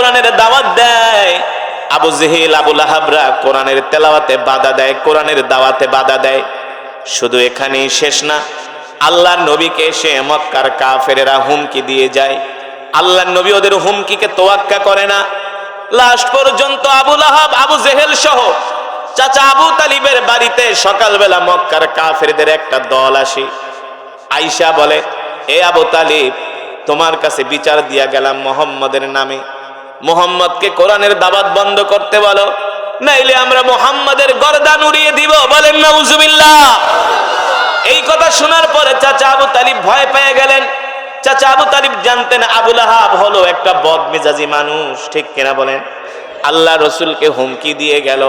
কোরআনের দাওয়াত দেয়, আবু জেহেল আবু লাহাবরা কোরআনের তেলাওয়াতে বাধা দেয়, কোরআনের দাওয়াতে বাধা দেয়। শুধু এখানেই শেষ না, আল্লাহর নবীকে এসে মক্কার কাফেরেরা হুমকি দিয়ে যায়। আল্লাহর নবী ওদের হুমকিকে তোয়াক্কা করে না। লাস্ট পর্যন্ত আবু লাহাব আবু জেহেল সহ চাচা আবু তালিবের বাড়িতে সকালবেলা মক্কার কাফেরদের একটা দল আসে। আয়েশা বলে, এ আবু তালিব, তোমার কাছে বিচার দিয়া গেলাম মুহাম্মদের নামে, মুহাম্মদকে কোরআনের দাওয়াত বন্ধ করতে বলো, নাইলে আমরা মুহাম্মদের গর্দান উড়িয়ে দিব। বলেন নাউজুবিল্লাহ। এই কথা শোনার পরে চাচা আবু তালিব ভয় পেয়ে গেলেন। চাচা আবু তালিব জানতেন আবু লাহাব হলো একটা বদমেজাজি মানুষ, ঠিক কিনা বলেন? আল্লাহ রসুলকে হুমকি দিয়ে গেল।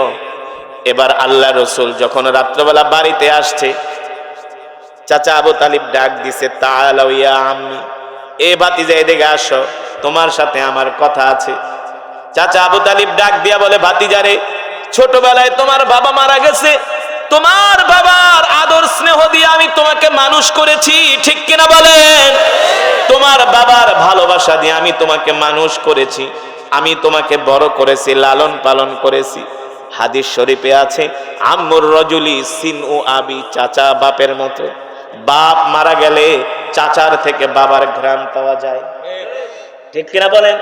এবার আল্লাহ রসুল যখন রাত্রবেলা বাড়িতে আসছে, চাচা আবু তালিব ডাক দিছে, তাআলাউ ইয়া আম্মি, এ ভাতিজা এদিকে আসো, তোমার সাথে আমার কথা আছে। চাচা আবু তালিব ডাক দিয়া বলে, ভাতিজারে, ছোটবেলায় তোমার বাবা মারা গেছে, তোমার বাবার আদর স্নেহ দিয়ে আমি তোমাকে মানুষ করেছি, ঠিক কিনা বলেন? তোমার বাবার ভালোবাসা দিয়ে আমি তোমাকে মানুষ করেছি, আমি তোমাকে বড় করেছি, লালন পালন করেছি। হাদিস শরীফে আছে, আম্মুর রজুলি সিনউ আবি, চাচা বাপের মতো। বাপ মারা গেলে চাচার থেকে বাবার ঘ্রাণ পাওয়া যায়, ঠিক কিনা বলেন?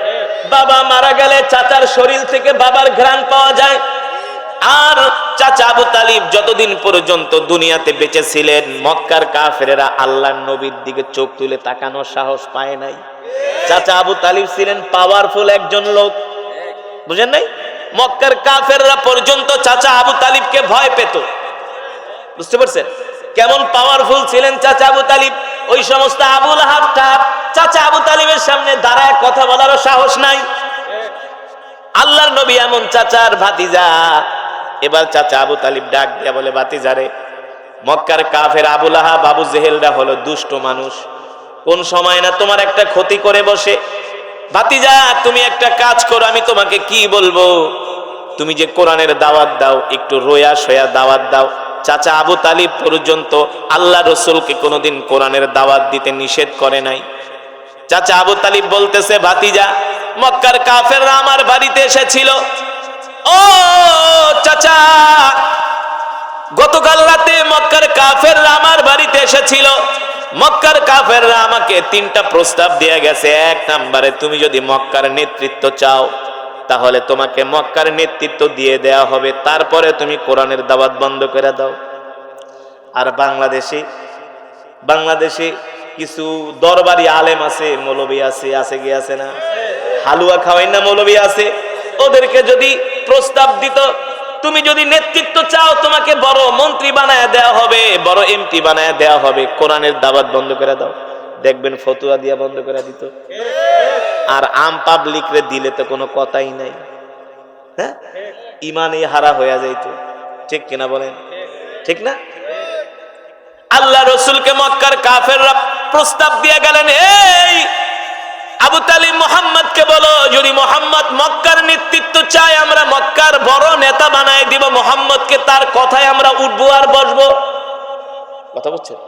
বাবা মারা গেলে চাচার শরীর থেকে বাবার ঘ্রাণ পাওয়া যায়। আর চাচা আবু তালিব যতদিন পর্যন্ত দুনিয়াতে বেঁচে ছিলেন, মক্কার কাফেরেরা আল্লাহর নবীর দিকে চোখ তুলে তাকানোর সাহস পায় নাই। চাচা আবু তালিব ছিলেন পাওয়ারফুল একজন লোক, বুঝেন নাই? মক্কার কাফেররা পর্যন্ত চাচা আবু তালিবকে ভয় পেত। বুঝতে পারছেন কেমন পাওয়ারফুল ছিলেন চাচা আবু তালিব? ওই সমস্ত আবু লাহাব চাচা আবু তালিবের সামনে দাঁড়ায় কথা বলারও সাহস নাই। আল্লাহর নবী এমন চাচার ভাতিজা। এবার চাচা আবু তালিব ডাক দিয়া বলে, ভাতিজারে, মক্কার কাফের আবু লাহাব আবু জেহেলরা হলো দুষ্ট মানুষ, কোন সময় না তোমার একটা ক্ষতি করে বসে। ভাতিজা, তুমি একটা কাজ করো, আমি তোমাকে কি বলবো, তুমি যে কোরআনের দাওয়াত দাও, একটু রোয়া সোয়া দাওয়াত দাও। চাচা আবু তালিব পর্যন্ত আল্লাহ রসুলকে কোনোদিন কোরআনের দাওয়াত দিতে নিষেধ করে নাই। চাচা আবু তালিব বলতেছে, ভাতিজা, মক্কার কাফেররা আমার বাড়িতে এসেছিল। ও চাচা, গতকাল রাতে মক্কার কাফেররা আমার বাড়িতে এসেছিল। মক্কার কাফেররা আমাকে 3টা প্রস্তাব দিয়ে গেছে। 1 নম্বরে, তুমি যদি মক্কার নেতৃত্ব চাও, তাহলে তোমাকে মক্কার নেতৃত্ব দিয়ে দেয়া হবে, তারপরে তুমি কোরআনের দাওয়াত বন্ধ করে দাও। আর বাংলাদেশে কিছু দরবারি আলেম আছে, মৌলবী আছে গিয়ে না, হালুয়া খাওয়াই না মৌলবী আছে, ওদেরকে যদি প্রস্তাব দিত, তুমি যদি নেতৃত্ব চাও, তোমাকে বড় মন্ত্রী বানায় দেওয়া হবে, বড় এমপি বানায় দেওয়া হবে, কোরআনের দাওয়াত বন্ধ করে দাও, দেখবেন ফতুয়া দিয়া বন্ধ করে দিত। আর আম পাবলিক রে দিলে তো কোনো কথাই নাই, হ্যাঁ, ইমানই হারা হয়ে যাইত, ঠিক কিনা বলেন? ঠিক না? আল্লাহ রসুলকে মক্কার কাফেররা প্রস্তাব দিয়ে গেলেন, এই আবু তালিব মুহাম্মদকে বলো, যদি মুহাম্মদ মক্কার নেতৃত্ব চায়, আমরা মক্কার বড় নেতা বানায় দিব মুহাম্মদকে, তার কথায় আমরা উঠবো আর বসবো। কথা বুঝছেন?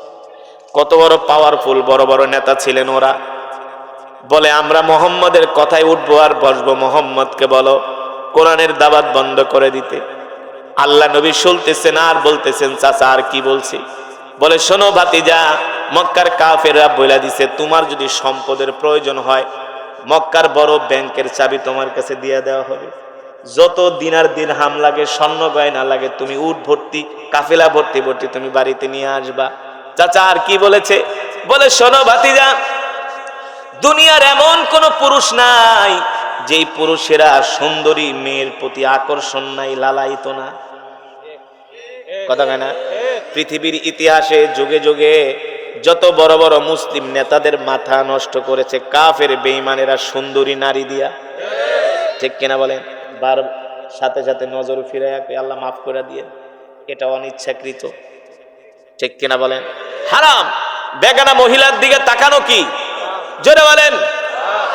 কত বড় পাওয়ারফুল বড় বড় নেতা ছিলেন ওরা। বলে, আমরা মুহাম্মদের কথায় উঠবো আর বসবো, মুহাম্মদকে বলো কোরআনের দাওয়াত বন্ধ করে দিতে। আল্লাহ নবী শুনতেছেন আর বলতেছেন, চাচা আর কি বলছি? বলে, শোনো ভাতিজা, মক্কার কাফেররা বলে দিছে, তোমার যদি সম্পদের প্রয়োজন হয়, মক্কার বড় ব্যাংকের চাবি তোমার কাছে দিয়ে দেওয়া হবে, যত দিনার দিরহাম লাগে, স্বর্ণ গয়না লাগে, তুমি উট ভর্তি কাফেলা ভর্তি তুমি বাড়িতে নিয়ে আসবা। চাচা আর কি বলেছে? বলে, শোনো ভাতিজা, দুনিয়ার এমন কোন পুরুষ নাই যেই পুরুষেরা সুন্দরী মেয়ের প্রতি আকর্ষণ নাই, লালায়িত না। কথা কয় না? পৃথিবীর ইতিহাসে যুগে যুগে যত বড় বড় মুসলিম নেতাদের মাথা নষ্ট করেছে কাফের বেঈমানেরা সুন্দরী নারী দিয়া, ঠিক কিনা বলেন? বার সাথে সাথে নজর ফিরায় আল্লাহ মাফ করে দিয়ে, এটা অনিচ্ছাকৃত, ঠিক কিনা বলেন? হারাম। বেগানা মহিলার দিকে তাকানো কি? জোরে বলেন,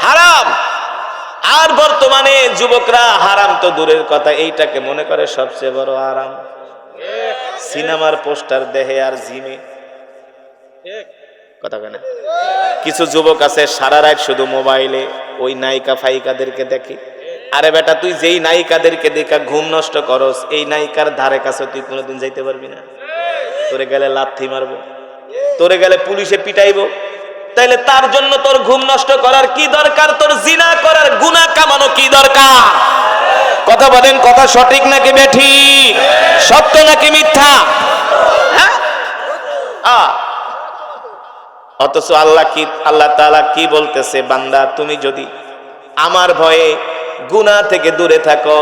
হারাম। আর বর্তমানে যুবকরা হারাম তো দূরের কথা, এইটাকে মনে করে সবচেয়ে বড় আরাম। সিনেমার পোস্টার দেহে আর জিমে, কথা কেন? কিছু যুবক আছে সারা রাত শুধু মোবাইলে ওই নায়িকা ফাইকাদেরকে দেখে, আরে বেটা, তুই যেই নায়িকাদেরকে দেখা ঘুম নষ্ট করস, এই নায়িকার ধারে কাছে তুই কোনোদিন যাইতে পারবি না। তোরে গেলে লাথি মারবো, তোরে গেলে পুলিশে পিটাইবো। তাইলে তার জন্য তোর ঘুম নষ্ট করার কি দরকার? তোর জিনা করার, গুনাহ কামানো কি দরকার? কথা বলেন, কথা সঠিক নাকি বেঠিক? সত্য নাকি মিথ্যা? হ্যাঁ? অথচ আল্লাহ তাআলা কি বলতেছে? বান্দা, তুমি যদি আমার ভয়ে গুনাহ থেকে দূরে থাকো,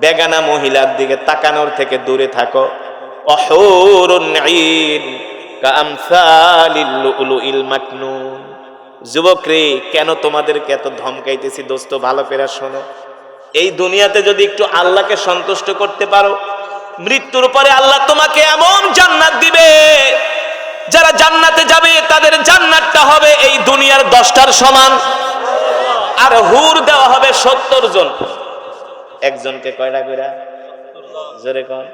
বেগানা মহিলার দিকে তাকানোর থেকে দূরে থাকো, অহুরুন ঈন কামসালিল লুলুইল মাকনুন। যুবক রে, কেন তোমাদেরকে এত ধমকাইতেছি? দোস্ত, ভালো করে শোনো। এই দুনিয়াতে যদি একটু আল্লাহকে সন্তুষ্ট করতে পারো, মৃত্যুর পরে আল্লাহ তোমাকে এমন জান্নাত দিবে, যারা জান্নাতে যাবে তাদের জান্নাতটা হবে এই দুনিয়ার 10টার সমান। আর হুর দেওয়া হবে 70 জন। একজনকে কয়টা কইরা? জোরে কোন?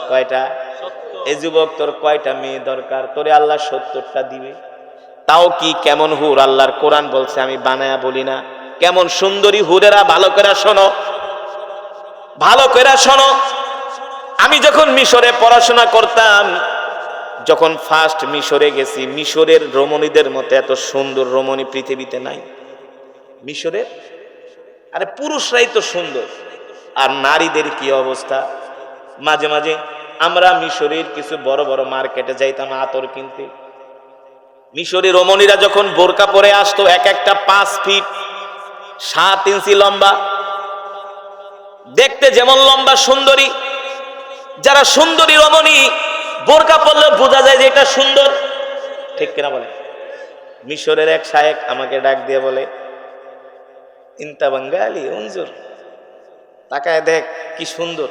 কয়টা? এই যুবক, তোর কয়টা মেয়ে দরকার? তোরে আল্লাহ 70টা দিবে। তাও কি কেমন হুর? আল্লাহর কোরআন বলছে, আমি বানায়া বলি না। কেমন সুন্দরী হুরেরা, ভালো করে শোনো, ভালো করে শোনো। আমি যখন মিশরে পড়াশোনা করতাম, যখন ফার্স্ট মিশরে গেছি, মিশরের রমণীদের মতো এত সুন্দর রমণী পৃথিবীতে নাই। মিশরের আরে পুরুষরাই তো সুন্দর, আর নারীদের কি অবস্থা? মাঝে মাঝে আমরা মিশরের কিছু বড় বড় মার্কেটে যাইতাম আতর কিনতে। মিশরের রমণীরা যখন বোরকা পরে আসতো, এক একটা 5 ফিট 7 ইঞ্চি লম্বা, দেখতে যেমন লম্বা সুন্দরী। যারা সুন্দরী রমণী বোরকা পরলে বোঝা যায় যে এটা সুন্দর, ঠিক কিনা বলে? মিশরের এক শায়েখ আমাকে ডাক দিয়ে বলে, ইনতা বাঙ্গালি উনজুর, তাকায় দেখ কি সুন্দর।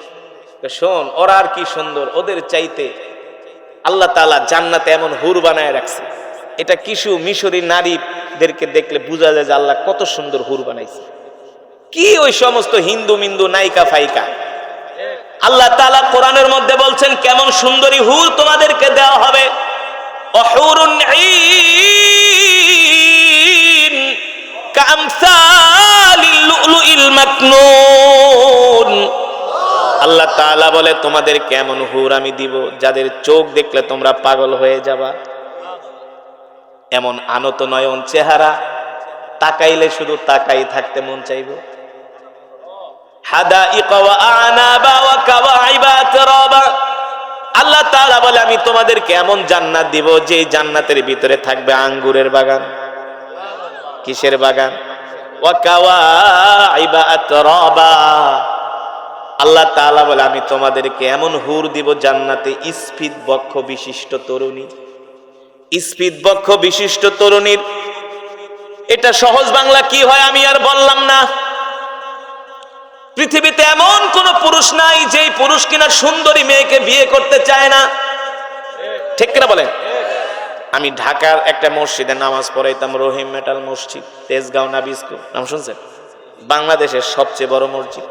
শোন, ওরা আর কি সুন্দর, ওদের চাইতে আল্লাহ তাআলা জান্নাতে এমন হুর বানায় রাখছে। এটা কিছু মিশরি নারীদেরকে দেখলে বোঝা যায় যে আল্লাহ কত সুন্দর হুর বানাইছে। কি ওই সমস্ত হিন্দু মিন্দু নায়িকা ফাইকা? আল্লাহ তাআলা কোরআনের মধ্যে বলছেন কেমন সুন্দরী হুর তোমাদেরকে দেওয়া হবে। অহুরুন ঈন কামসালিল লুলুইল মাকনুন। আল্লাহ তাআলা বলে, তোমাদের কেমন হুর আমি দিব, যাদের চোখ দেখলে তোমরা পাগল হয়ে যাবা। এমন আনত নয়ন চেহারা, তাকাইলে শুধু তাকাই থাকতে মন চাইবে। হাদাইকা ওয়া আনাবা ওয়া কাওয়াইবা আতরাবা। আল্লাহ তাআলা বলে, আমি তোমাদেরকে এমন জান্নাত দিব, যে জান্নাতের ভিতরে থাকবে আঙ্গুরের বাগান। কিসের বাগান? ওয়া কাওয়াইবা আতরাবা। আল্লাহ তাআলা বলে, আমি তোমাদেরকে এমন হুর দিব জান্নাতে, স্ফীত বক্ষ বিশিষ্ট তরুণী। স্ফীত বক্ষ বিশিষ্ট তরুণীর এটা সহজ বাংলা কি হয় আমি আর বললাম না। পৃথিবীতে এমন কোন পুরুষ নাই যেই পুরুষ কিনা সুন্দরী মেয়েকে বিয়ে করতে চায় না, ঠিক কিনা বলেন? আমি ঢাকার একটা মসজিদে নামাজ পড়াইতাম, রহিম মেটাল মসজিদ, তেজগাঁও নাবিস্কো, নাম শুনছেন? বাংলাদেশের সবচেয়ে বড় মসজিদ।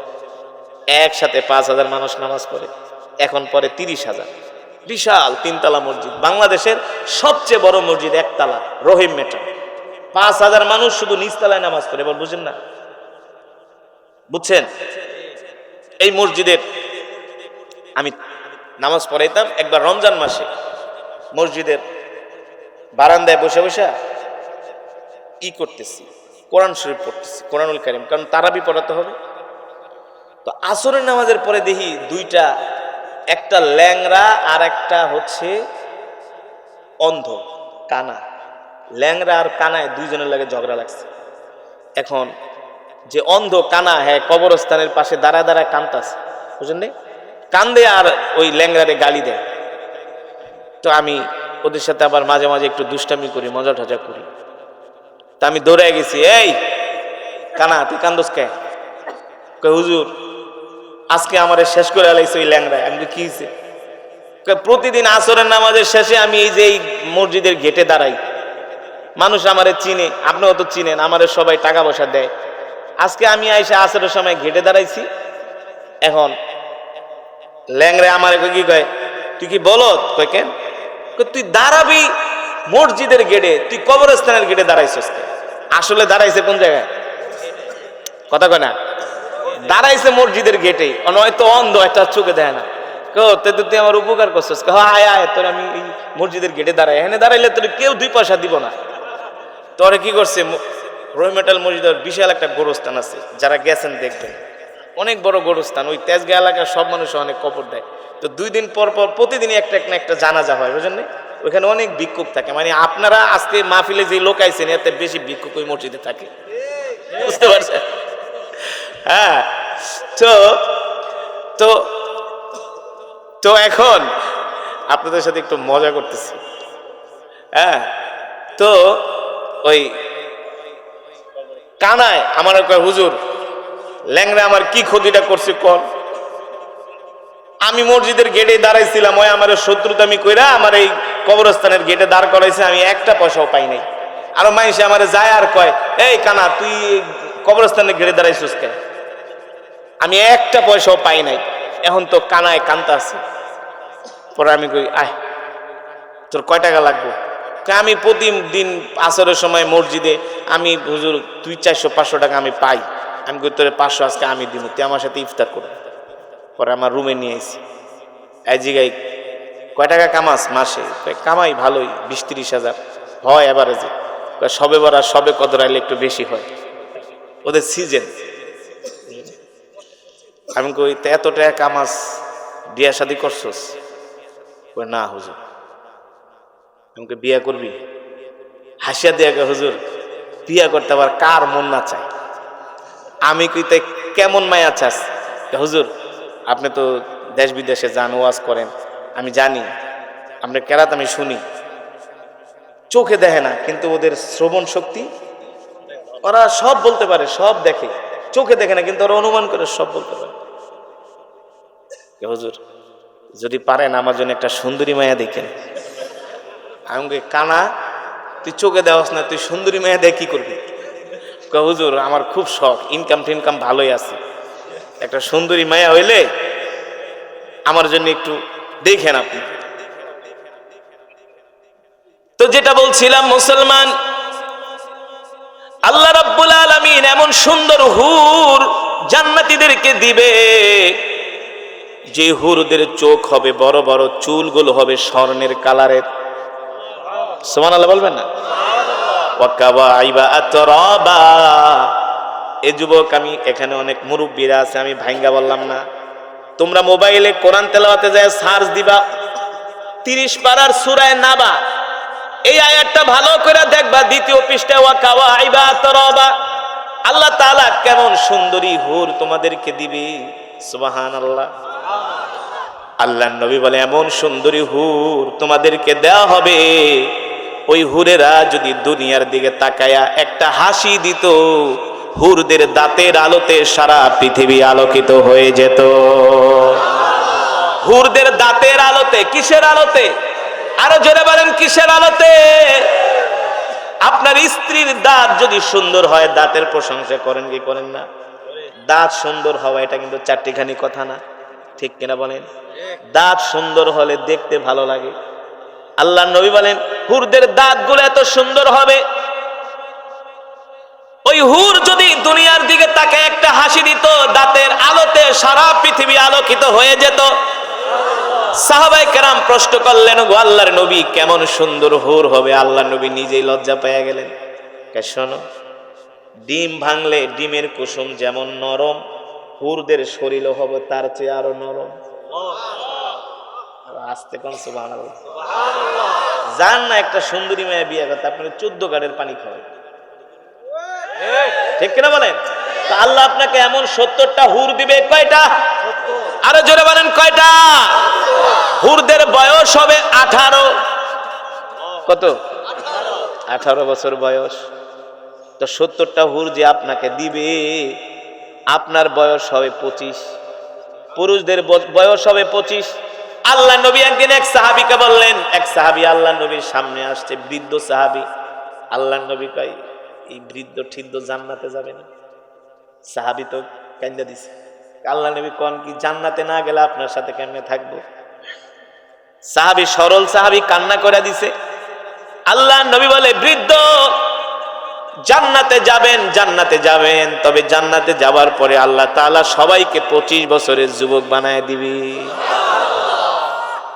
একসাথে 5000 মানুষ নামাজ পড়ে, এখন পরে 30,000। বিশাল 3 তলা মসজিদ, বাংলাদেশের সবচেয়ে বড় মসজিদ, 1 তলা, রহিম মেটাল। 5000 মানুষ শুধু নিচতলায় নামাজ পড়ে। এবার বুঝেন না? বুঝছেন? এই মসজিদের আমি নামাজ পড়াইতাম। একবার রমজান মাসে মসজিদের বারান্দায় বসে বসে করতেছি, কোরআন শরীফ পড়তেছি, কোরআনুল কারীম, কারণ তারাবি পড়াতে হবে। তো আসরের নামাজের পরে দেখি দুইটা, একটা ল্যাংড়া আর একটা হচ্ছে অন্ধ, কানা। ল্যাংড়া আর কানায় দুইজনের লাগে ঝগড়া লাগছে। এখন যে অন্ধ কানা, হ্যাঁ, কবরস্থানের পাশে দাঁড়ায় দাঁড়ায় কান্দাছে, বুঝলেন? কান্দে আর ওই ল্যাংড়ারে গালি দেয়। তো আমি ওদের সাথে আবার মাঝে মাঝে একটু দুষ্টামি করি, মজা টজা করি। তা আমি দৌড়ে গেছি, এই কানা, তুই কান্দোস কে? কয়, হুজুর আজকে আমারে শেষ করে আলাইছে ওই ল্যাংড়ায়। আমি কি হয়েছে? প্রতিদিন আসরের নামাজের শেষে আমি এই যে এই মসজিদের গেটে দাঁড়াই, মানুষ আমারে চিনে, আপনিও তো চিনেন, আমারে সবাই টাকা পয়সা দেয়। আজকে আমি আইসা আসরের সময় ঘেটে দাঁড়াইছি। এখন ল্যাংড়া আমারে কি কয়, তুই কি বলত? কয়, কেন? তুই দাঁড়াবি মসজিদের গেটে, তুই কবরস্থানের গেটে দাঁড়াইছিস। আসলে দাঁড়াইছে কোন জায়গায়? কথা কয় না? দাঁড়াইছে মসজিদের গেটে, নয়তো অন্ধ, একটা চোখে দেয় না। তুই আমার উপকার করছিস, আয় আয় তোর আমি এই মসজিদের গেটে দাঁড়াই, এখানে দাঁড়াইলে তোর কেউ 2 পয়সা দিব না। তোরে কি করছে, রহিমেটাল মসজিদের বিশাল একটা গোরস্থান আছে, যারা গেছেন দেখবেন, অনেক বড় গোরস্থান। ওই তেজগাঁ এলাকার সব মানুষ অনেক কবর দেয়। তো 2 দিন পর পর প্রতিদিনই একটা একটা জানাজা হয়, বুঝলেন? ওইখানে অনেক ভিক্ষুক থাকে, মানে আপনারা আজকে মাহফিলে যে লোক আইছেন এতে বেশি ভিক্ষুক ওই মসজিদে থাকে, বুঝতে পারছেন? হ্যাঁ, তো তো তো এখন আপনাদের সাথে একটু মজা করতেছি। হ্যাঁ, তো ওই কানায় আমার হুজুর ল্যাংরা আমার কি ক্ষতিটা করছে কর। আমি মসজিদের গেটে দাঁড়াইছিলাম, ওই আমার শত্রুতামি কইরা আমার এই কবরস্থানের গেটে দাঁড় করাইছে, আমি একটা পয়সাও পাই নাই। আরো মানুষে আমার যায় আর কয়, এই কানা তুই কবরস্থানের গেটে দাঁড়াইছিস কেন? আমি একটা পয়সাও পাই নাই। এখন তো কানায় কান্তা আছে। পরে আমি কই, আয় তোর কয় টাকা লাগবে? আমি প্রতিদিন আসরের সময় মসজিদে আমি হুজুর 200-400 টাকা আমি পাই। আমি কই তোর 500 আজকে আমি দিব, তুই আমার সাথে ইফতার কর। পরে আমার রুমে নিয়ে আইছি, এই জায়গায় কয় টাকা কামাস মাসে? কামাই ভালোই, 20-30 হাজার হয় এভারেজে। সবে বড় সবে কদর আইলে একটু বেশি হয়, ওদের সিজন। আমি কই এত টাকা কামাস, বিয়া শাদী করছস? কই না হুজুর। আমি কই বিয়া করবি? হাসিয়া দিয়া গে, হুজুর বিয়া করতে আবার কার মন না চায়? আমি কই তাই কেমন মায়া চাস? হুজুর আপনি তো দেশ বিদেশে যান, ওয়াজ করেন, আমি জানি আপনার কেরাত আমি শুনি, চোখে দেখে না কিন্তু ওদের শ্রবণ শক্তি, ওরা সব বলতে পারে, সব দেখে, চোখে দেখে না কিন্তু ওরা অনুমান করে সব বলতে পারে। হুজুর যদি পারেন আমার জন্য একটা সুন্দরী মায়া দেখেন। আমি কানা তুই চোখে দেওয়াস না, তুই সুন্দরী মায়া দেখ কি করবি? হুজুর আমার খুব শখ, ইনকাম টিনকাম ভালোই আছে, একটা সুন্দরী মায়া হইলে আমার জন্য একটু দেখেন আপনি। তো যেটা বলছিলাম, মুসলমান, আল্লাহ রাব্বুল আলামিন এমন সুন্দর হুর জান্নাতীদেরকে দিবে, যে হুরদের চোখ হবে বড় বড়, চুলগুলো হবে স্বর্ণের কালারের। সুবহানাল্লাহ বলবেন না? ওয়াকাওয়াইবা আতরাবা। এ যুবক, আমি এখানে অনেক মুরব্বীরা আছে, আমি ভাঙ্গা বললাম না, তোমরা মোবাইলে কোরআন তেলাওয়াতে যায় সার্চ দিবা, 30 পারার সূরা নাবা, এই আয়াতটা ভালো করে দেখবা, 2য় পৃষ্ঠায় ওয়াকাওয়াইবা আতরাবা। আল্লাহ তাআলা কেমন সুন্দরী হুর তোমাদেরকে দিবে। সুবহানাল্লাহ। আল্লাহর নবী বলে এমন সুন্দরী হুর তোমাদেরকে দেওয়া হবে, ওই হুরেরা যদি দুনিয়ার দিকে তাকায়া একটা হাসি দিত, হুরদের দাঁতের আলোতে সারা পৃথিবী আলোকিত হয়ে যেত। হুরদের দাঁতের আলোতে। কিসের আলোতে? আরো জোরে বলেন, কিসের আলোতে? আপনার স্ত্রীর দাঁত যদি সুন্দর হয়, দাঁতের প্রশংসা করেন কি করেন না? দাঁত সুন্দর হওয়া এটা কিন্তু চারটিখানি কথা না, ঠিক কিনা বলেন? দাঁত সুন্দর হলে দেখতে ভালো লাগে। আল্লাহর নবী বলেন হুরদের দাঁতগুলো এত সুন্দর হবে, ওই হুর যদি দুনিয়ার দিকে তাকে একটা হাসি দিত, দাঁতের আলোতে সারা পৃথিবী আলোকিত হয়ে যেত। সাহাবায়ে কেরাম প্রশ্ন করলেন, গো আল্লাহর নবী কেমন সুন্দর হুর হবে? আল্লাহর নবী নিজেই লজ্জা পেয়ে গেলেন। শোনো, ডিম ভাঙলে ডিমের কুসুম যেমন নরম, হুরদের শরীরও হবে তার চেয়ে আরো নরম। আস্তে কোন সুবহানাল্লাহ। জান না একটা সুন্দরী মেয়ে বিয়ে করতে, আপনার 14 গাড়ের পানি খাওয়াই, ঠিক কিনা বলেন? আল্লাহ আপনাকে এমন 70টা হুর দিবে। কয়টা? আরো জোরে বলেন, কয়টা? হুরদের বয়স হবে 18। কত? 18 বছর বয়স। তো 70টা হুর যে আপনাকে দিবে, আপনার বয়স হবে 25, পুরুষদের বয়স হবে 25। আল্লাহ নবী একদিন এক সাহাবীকে বললেন, এক সাহাবী আল্লাহ নবীর সামনে আসছে, বৃদ্ধ সাহাবী। আল্লাহ নবী কয়, এই বৃদ্ধ ঠিদ্ধ জান্নাতে যাবে না? সাহাবী তো কান্দা দিছে। আল্লাহ নবী কোন কি জান্নাতে না গেলে আপনার সাথে কেমনে থাকবো? সাহাবী, সরল সাহাবী, কান্না করে দিছে। আল্লাহ নবী বলে, বৃদ্ধ জান্নাতে যাবেন, জান্নাতে যাবেন, তবে জান্নাতে যাওয়ার পরে আল্লাহ তাআলা সবাইকে 25 বছরের যুবক বানায় দিবে।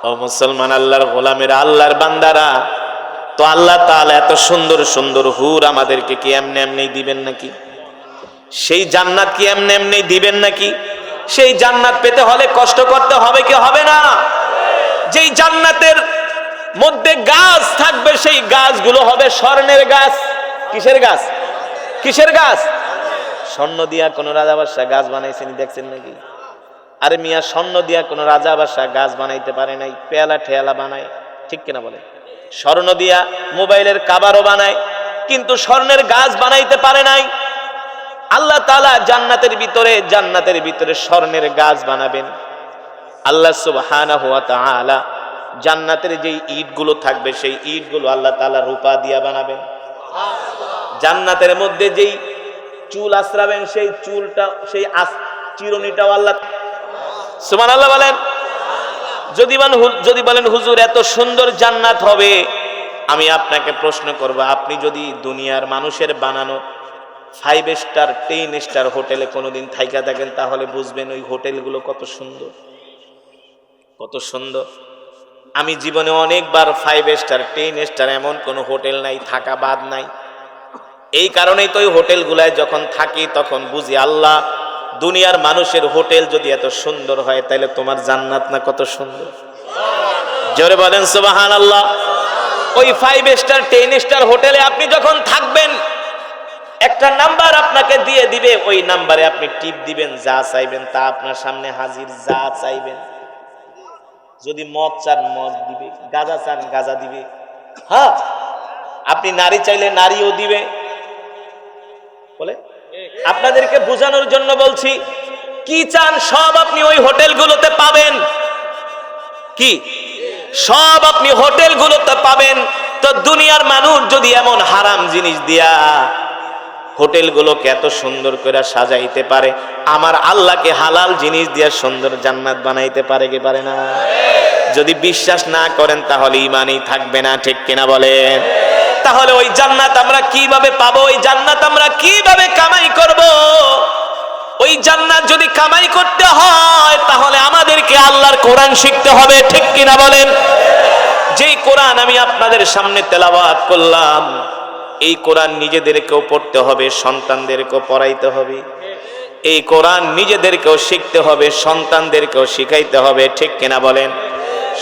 ও মুসলমান, আল্লাহর গোলামেরা, আল্লাহর বান্দারা, তো আল্লাহ তাআলা এত সুন্দর সুন্দর হুর আমাদেরকে কি এমনি এমনি দিবেন নাকি? সেই জান্নাত কি এমনি এমনি দিবেন নাকি? সেই জান্নাত পেতে হলে কষ্ট করতে হবে কি হবে না? যেই জান্নাতের মধ্যে গাছ থাকবে, সেই গাছগুলো হবে স্বর্ণের গাছ। কিসের গাছ? কিসের গাছ? স্বর্ণ দিয়া কোন রাজা বাদশা গাছ বানাইছেন দেখছেন নাকি? আরে মিয়া, স্বর্ণ দিয়া কোন রাজা বাদশা গাছ বানাইতে পারে নাই। পেয়ালা ঠেয়ালা বানায়, ঠিক কিনা বলে? স্বর্ণ দিয়া মোবাইলের কাভারও বানায়, কিন্তু স্বর্ণের গাছ বানাইতে পারে নাই। আল্লাহ তাআলা জান্নাতের ভিতরে স্বর্ণের গাছ বানাবেন। আল্লাহ সুবহানাহু ওয়া তাআলা জান্নাতের যেই ইটগুলো থাকবে, সেই ইটগুলো আল্লাহ তাআলা রূপা দিয়া বানাবেন। জান্নাতের মধ্যে যেই চুল আশ্রাবেন, সেই চুলটা, সেই চিরুনিটাও আল্লাহ। সুবহানাল্লাহ বলেন। যদি বলেন হুজুর এত সুন্দর জান্নাত হবে, আমি আপনাকে প্রশ্ন করব, আপনি যদি দুনিয়ার মানুষের বানানো 5 স্টার 10 স্টার হোটেলে কোনোদিন থাইকা থাকেন, তাহলে বুঝবেন ওই হোটেলগুলো কত সুন্দর, কত সুন্দর। আমি জীবনে অনেকবার 5 স্টার 10 স্টার এমন কোনো হোটেল নাই, থাকা বাদ নাই। এই কারণেই তো ওই হোটেলগুলায় যখন থাকি তখন বুঝি, আল্লাহ, দুনিয়ার মানুষের হোটেল যদি এত সুন্দর হয়, তাহলে তোমার জান্নাত না কত সুন্দর। জোরে বলেন সুবহানাল্লাহ। ওই 5 স্টার 10 স্টার হোটেলে আপনি যখন থাকবেন, একটা নাম্বার আপনাকে দিয়ে দিবে, ওই নাম্বারে আপনি টিপ দিবেন, যা চাইবেন তা আপনার সামনে হাজির, যা চাইবেন। যদি মদ চান মদ দিবে, গাঁজা চান গাঁজা দিবে, হ্যাঁ, আপনি নারী চাইলে নারীও দিবে। বলে আপনাদেরকে বোঝানোর জন্য বলছি, কি চান সব আপনি ওই হোটেলগুলোতে পাবেন। কি সব আপনি হোটেলগুলোতে পাবেন। তো দুনিয়ার মানুষ যদি এমন হারাম জিনিস দিয়া হোটেলগুলোকে এত সুন্দর করে সাজাইতে পারে, আমার আল্লাহকে হালাল জিনিস দিয়া সুন্দর জান্নাত বানাইতে পারে কি পারে না? যদি বিশ্বাস না করেন তাহলে ঈমানই থাকবে না, ঠিক কিনা বলেন? তাহলে ওই জান্নাত আমরা কিভাবে পাবো? ওই জান্নাত আমরা কিভাবে কামাই করব? ওই জান্নাত যদি কামাই করতে হয়, তাহলে আমাদেরকে আল্লাহর কোরআন শিখতে হবে, ঠিক কিনা বলেন? যেই কোরআন আমি আপনাদের সামনে তেলাওয়াত করলাম, এই কোরআন নিজেদেরকেও পড়তে হবে, সন্তানদেরকেও পড়াইতে হবে। এই কোরআন নিজেদেরকেও শিখতে হবে, সন্তানদেরকেও শিখাইতে হবে, ঠিক কিনা বলেন?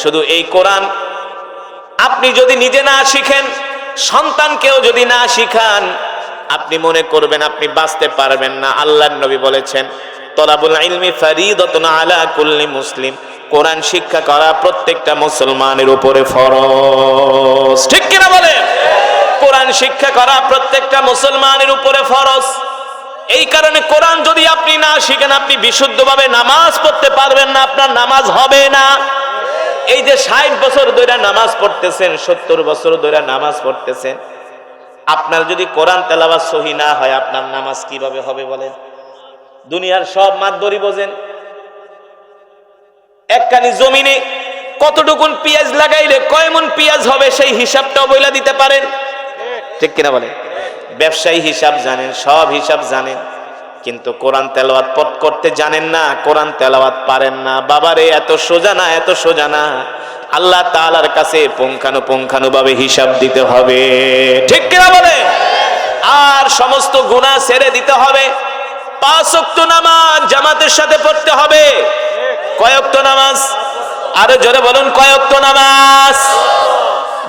শুধু এই কোরআন আপনি যদি নিজে না শিখেন, সন্তানকেও যদি না শিখান, আপনি মনে করবেন আপনি বাঁচতে পারবেন না। আল্লাহর নবী বলেছেন, তলাবুল ইলমি ফারিদাতুন আলা কুল্লি মুসলিম, কোরআন শিক্ষা করা প্রত্যেকটা মুসলমানের উপরে ফরজ, ঠিক কিনা বলেন? কোরআন শিক্ষা করা প্রত্যেকটা মুসলমানের উপরে ফরজ। এই কারণে কোরআন যদি আপনি না শিখেন, আপনি বিশুদ্ধভাবে নামাজ পড়তে পারবেন না, আপনার নামাজ হবে না। এই যে 60 বছর ধরে নামাজ পড়তেছেন, 70 বছর ধরে নামাজ পড়তেছেন, আপনার যদি কোরআন তেলাওয়াত সহি না হয়, আপনার নামাজ কিভাবে হবে বলেন? দুনিয়ার সব মাতবরি বোঝেন, একখানি জমিনে কতটুকুন পেঁয়াজ লাগাইলে কয় মণ পেঁয়াজ হবে, সেই হিসাবটাও বইলা দিতে পারেন, ঠিক কিনা বলেন? ব্যবসায়ী হিসাব জানেন, সব হিসাব জানেন, কিন্তু কোরআন তেলাওয়াত করতে জানেন না, কোরআন তেলাওয়াত পারেন না। বাবারে, এত সোজা না, এত সোজা না। আল্লাহ তাআলার কাছে পুঙ্খানুপুঙ্খানুভাবে হিসাব দিতে হবে, ঠিক কিনা বলে? আর সমস্ত গুনাহ ছেড়ে দিতে হবে। 5 ওয়াক্ত নামাজ জামাতের সাথে পড়তে হবে। কয় ওয়াক্ত নামাজ? আরো জোরে বলুন, কয় ওয়াক্ত নামাজ?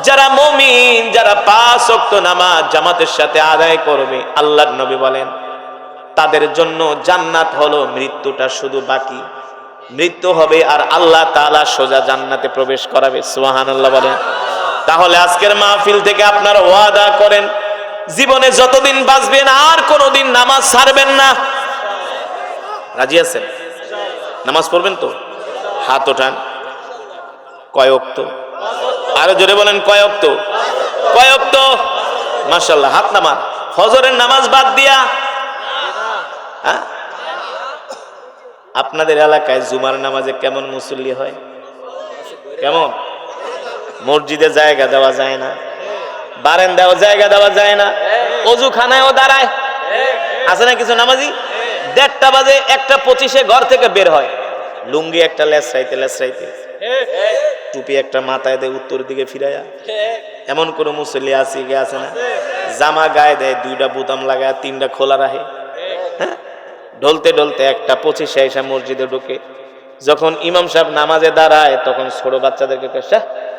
যারা মুমিন, যারা 5 ওয়াক্ত নামাজ জামাতের সাথে আদায় করবে, আল্লাহর নবী বলেন তাদের জন্য জান্নাত হলো মৃত্যুটা শুধু বাকি। মৃত্যু হবে আর আল্লাহ তাআলা সোজা জান্নাতে প্রবেশ করাবে। সুবহানাল্লাহ বলেন। তাহলে আজকের মাহফিল থেকে আপনারা ওয়াদা করেন, জীবনে যতদিন বাঁচবেন আর কোনোদিন নামাজ ছাড়বেন না। রাজি আছেন? নামাজ পড়বেন তো? হাত ওঠান। কয় ওয়াক্ত? আরো জোরে বলেন, কয় ওয়াক্ত? কয় ওয়াক্ত? মাশাআল্লাহ, হাত নামান। ফজরের নামাজ বাদ দিয়া? হ্যাঁ, আপনাদের এলাকায় জুমার নামাজে কেমন মুসল্লি হয়? কেমন? মসজিদে জায়গা দেওয়া যায় না, বারান্দাও জায়গা দেওয়া যায় না। অজুখানায়ও দাঁড়ায়, আছে না কিছু নামাজি? 1:30 বাজে 1:25 ঘর থেকে বের হয়, লুঙ্গি একটা লেসরাইতে টুপি একটা মাথায় দেয় উত্তর দিকে ফিরাইয়া। এমন কোন মুসল্লি আছে না? জামা গায়ে দেয়, 2টা বোতাম লাগায়, 3টা খোলা রাখে। হ্যাঁ, ঢলতে 1:25 এসে মসজিদে ঢোকে। যখন ইমাম সাহেব নামাজে দাঁড়ায় তখন ছোট বাচ্চাদেরকে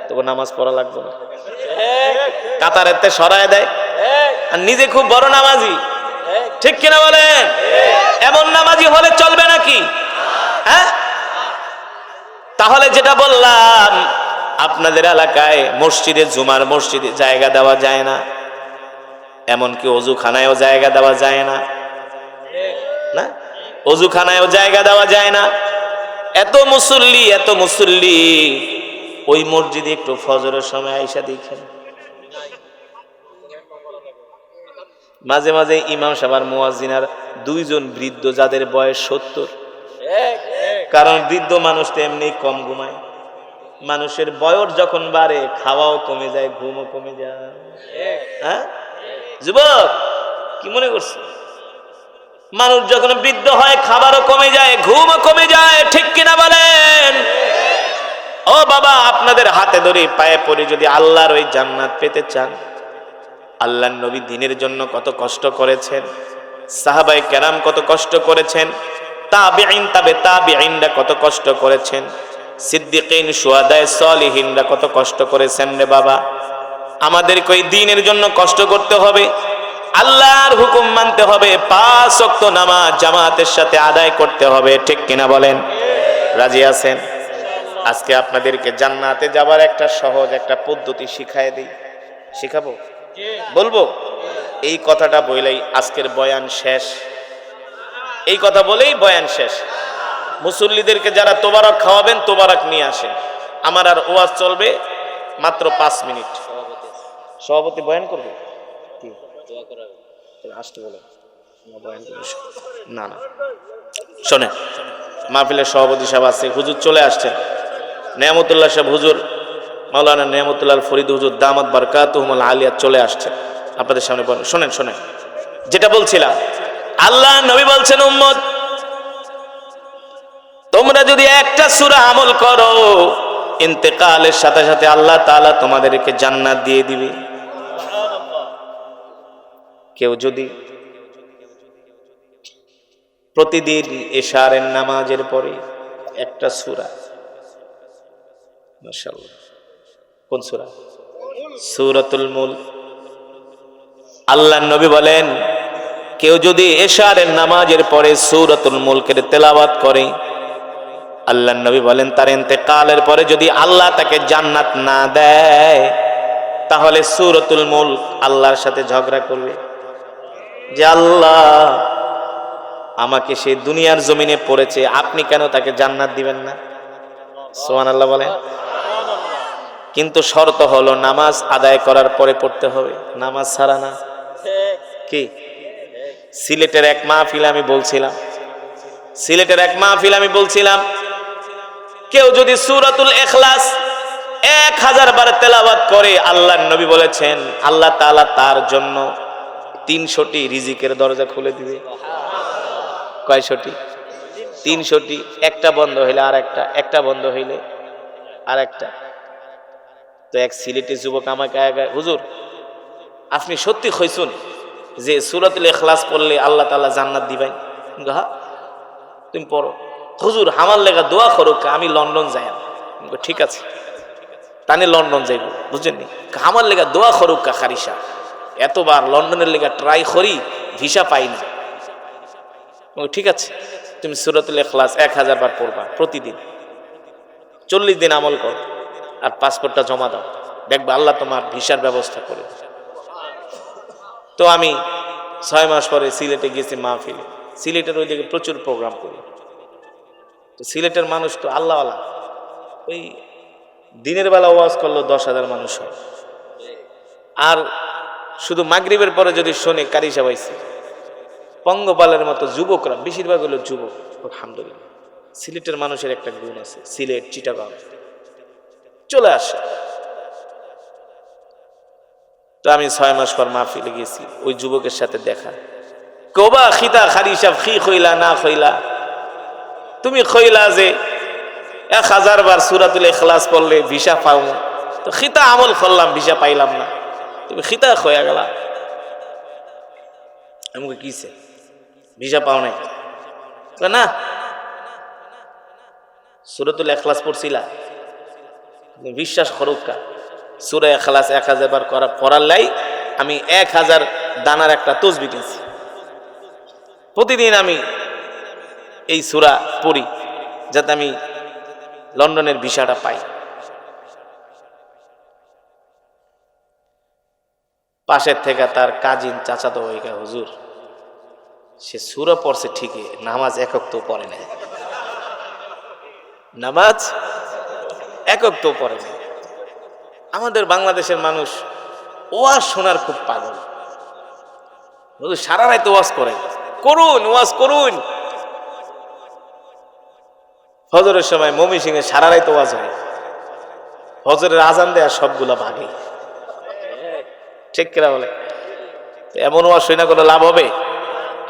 তখন নামাজ পড়া লাগবে না, কাতারেতে সরায় দেয়, আর নিজে খুব বড় নামাজি। ঠিক কিনা বলেন? এমন নামাজি হলে চলবে নাকি? হ্যাঁ, তাহলে যেটা বললাম, আপনাদের এলাকায় মসজিদে, জুমার মসজিদে জায়গা দেওয়া যায় না, এমনকি অজুখানায়ও জায়গা দেওয়া যায় না। না, অজুখানায়ও জায়গা দেওয়া যায় না। এত মুসল্লি ওই মসজিদে একটু ফজরের সময় আইসা দেখেন, মাঝে মাঝে ইমাম সাহেব আর মুয়াজ্জিনার 2 জন বৃদ্ধ, যাদের বয়স 70। কারণ বৃদ্ধ মানুষ তো এমনি কম ঘুমায়, মানুষের বয়স যখন বাড়ে খাওয়াও কমে যায়, ঘুমও কমে যায়। হ্যাঁ যুবক, কি মনে করছে? মানুষ যখন বৃদ্ধ হয় খাবারও কমে যায়, ঘুমও কমে যায়। ঠিক কিনা বলেন? ও বাবা, আপনাদের হাতে ধরে পায়ে পড়ে যদি আল্লাহর ওই জান্নাত পেতে চান, আল্লাহর নবী দ্বীনের জন্য কত কষ্ট করেছেন, সাহাবায়ে কেরাম কত কষ্ট করেছেন, তাবেঈনরা কত কষ্ট করেছেন, সিদ্দিকিন, শুহাদায়ে সালিহিনরা কত কষ্ট করেছেন রে বাবা। আমাদেরকে ওই দ্বীনের জন্য কষ্ট করতে হবে, আল্লাহর হুকুম মানতে হবে, 5 ওয়াক্ত নামাজ জামাতের সাথে আদায় করতে হবে। ঠিক কিনা বলেন? রাজি আছেন? আজকে আপনাদেরকে জান্নাতে যাবার একটা সহজ একটা পদ্ধতি শিখায় দিই। শিখাবো? বলবো? এই কথাটা বলেই আজকের বয়ান শেষ। এই কথা বলেই বয়ান শেষ। মুসল্লিদেরকে যারা তোবারক খাওয়াবেন, তোবারক নিয়ে আসেন। আমার আর ওয়াজ চলবে মাত্র 5 মিনিট। সভাপতি বয়ান করবে? কি আসতে বলে না, শোনেন, মাহফিলের সভাপতি সাহেব আছে, হুজুর চলে আসছেন, নেয়ামতুল্লাহ সাহেব, হুজুর মাওলানা নেয়ামতুল্লাহ ফরিদ হুজুর দামাত বারকাতুহুমুল আলিয়া চলে আসছেন আপনাদের সামনে। বলেন, শোনেন, যেটা বলছিলাম, আল্লাহ নবী বলছেন, উম্মত তোমরা যদি একটা সূরা আমল করো, ইন্তেকালের সাথে সাথে আল্লাহ তাআলা তোমাদেরকে জান্নাত দিয়ে দিবে। কেউ যদি প্রতিদিন এশারের নামাজের পরে একটা সূরা, মাশাআল্লাহ, কোন সূরা? সূরাতুল মুলক। আল্লাহর নবী বলেন, কেউ যদি এশারের নামাজের পরে সূরাতুল মুলকের তেলাওয়াত করে, আল্লাহর নবী বলেন তার ইন্তেকালের পরে যদি আল্লাহ তাকে জান্নাত না দেয়, তাহলে সূরাতুল মুলক আল্লাহর সাথে ঝগড়া করবে যে আল্লাহ আমাকে সে দুনিয়ার জমিনে পড়েছে, আপনি কেন তাকে জান্নাত দিবেন না? সুবহানাল্লাহ বলেন। কিন্তু শর্ত হলো নামাজ আদায় করার পরে পড়তে হবে, নামাজ ছাড়া না। কি? সিলেটের এক মাহফিল আমি বলছিলাম, কেউ যদি সূরাতুল ইখলাস 1000 বার তেলাওয়াত করে, আল্লাহর নবী বলেছেন আল্লাহ তাআলা তার জন্য 300টি রিজিকের দরজা খুলে দিবে। কয়শটি? 300টি। একটা বন্ধ হইলে আর একটা, একটা বন্ধ হইলে আর একটা। তো এক সিলেটি যুবক আমাকে আগে, হুজুর আপনি সত্যি কইছুন যে সূরাতুল ইখলাস পড়লে আল্লাহ তাআলা জান্নাত দিবেন? হ্যাঁ, তুমি পড়ো। হুজুর আমার লেগা দোয়া করুক, আমি লন্ডন যাই। ঠিক আছে, তানি লন্ডন যাইব, বুঝছেন? আমার লেগা দোয়া করুক খারিসা, এতবার লন্ডনের লেগা ট্রাই করি, ভিসা পাই না। ঠিক আছে, তুমি সূরাতুল ইখলাস 1000 বার পড়বা প্রতিদিন, 40 দিন আমল কর, আর পাসপোর্টটা জমা দাও, দেখবা আল্লাহ তোমার ভিসার ব্যবস্থা করে। তো আমি 6 মাস পরে সিলেটে গেছি মাহফিলে। সিলেটের ওই দিকে প্রচুর প্রোগ্রাম করি। তো সিলেটের মানুষ তো আল্লাহওয়ালা, ওই দিনের বেলা ওয়াজ করলো 10,000 মানুষ হয়, আর শুধু মাগরিবের পরে যদি শোনে কারি সাবাইছে, পঙ্গপালের মতো যুবকরা, বেশিরভাগ হলো যুবক। আলহামদুলিল্লাহ, সিলেটের মানুষের একটা গুণ আছে, সিলেট চিটাগাং চলে আসে। তো আমি 6 মাস পর মাহফিলে গেছি, ওই যুবকের সাথে দেখা। কোবা খিতা খারি সাহেব খি খইলা না খইলা, তুমি খইলা যে 1000 বার সূরাতুল ইখলাস পড়লে ভিসা পাও, তো খিতা আমল করলাম ভিসা পাইলাম না, তুমি খিতা খয়া গেলা। আমাকে কিছে ভিসা পাও নাই? না, সূরাতুল ইখলাস পড়ছিলা, বিশ্বাস করুকা সূরা ইখলাস 1000 বার পড়ার লাই আমি 1000 দানার একটা তসবিহ কিনছি। প্রতিদিন আমি এই সূরা পড়ি যাতে আমি লন্ডনের ভিসাটা পাই। পাশের থেকে তার কাজিন চাচাতো ভাইকা, হুজুর সে সূরা পড়ছে ঠিকই, নামাজ একক তো পড়ে না, নামাজ একক তো পড়ে না। আমাদের বাংলাদেশের মানুষ ওয়াজ শোনার খুব পাগল, হুজুর সারা রাত ওয়াজ করে, করুন ওয়াজ করুন। ফজরের সময় ময়মনসিংহে সারা রাত ওয়াজ হয়, ফজরের আজান দেয়া সবগুলা ভাগে, ঠিক কিনা বলে? এমন ওয়াজ শুনে কোনো লাভ হবে?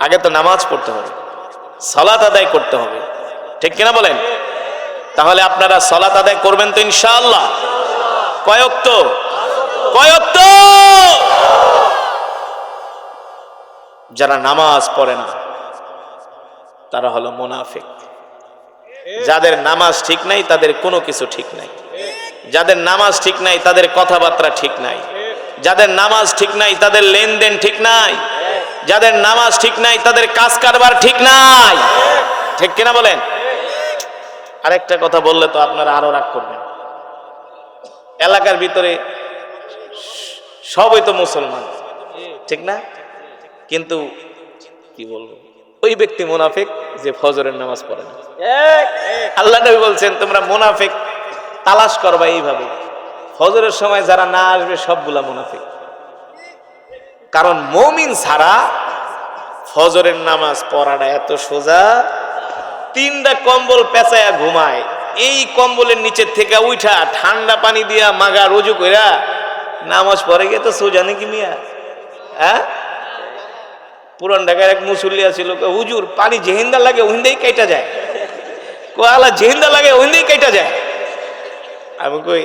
আগে তো নামাজ পড়তে হবে, সালাত আদায় করতে হবে, ঠিক কিনা বলেন? তাহলে আপনারা সালাত আদায় করবেন তো ইনশাআল্লাহ? কয় ওয়াক্ত? কয় ওয়াক্ত? যারা নামাজ পড়ে না তারা হলো মুনাফিক। যাদের নামাজ ঠিক নাই তাদের কোনো কিছু ঠিক নাই, যাদের নামাজ ঠিক নাই তাদের কথাবার্তা ঠিক নাই, যাদের নামাজ ঠিক নাই তাদের লেনদেন ঠিক নাই, যাদের নামাজ ঠিক নাই তাদের কাজ কারবার ঠিক নাই, ঠিক কিনা বলেন? আরেকটা কথা বললে তো আপনারা আরো রাগ করবেন। এলাকার ভিতরে সবই তো মুসলমান, ঠিক না? কিন্তু কি বলবো, ওই ব্যক্তি মুনাফিক যে ফজরের নামাজ পড়ে না। আল্লাহ নবী বলছেন তোমরা মুনাফিক তালাশ করবা এইভাবে, ফজরের সময় যারা না আসবে সবগুলা মুনাফিক। কারণ মুমিন ছাড়া ফজরের নামাজ পড়াটা এত সোজা, 3টা কম্বল পেঁচায়া ঘুমায়, এই কম্বলের নিচের থেকে উঠা ঠান্ডা পানি দিয়া মাগা রুজু কইরা নামাজ পড়ে গিয়ে তো সোজা নাকি মিয়া? হ্যাঁ, পুরান ঢাকার এক মুসল্লিয়া ছিল, হুজুর পানি জেহিন্দা লাগে ওহিন্দাই কেটে যায়, কোয়ালা জেহিন্দা লাগে ওহিন্দাই কেটে যায়। আমি কই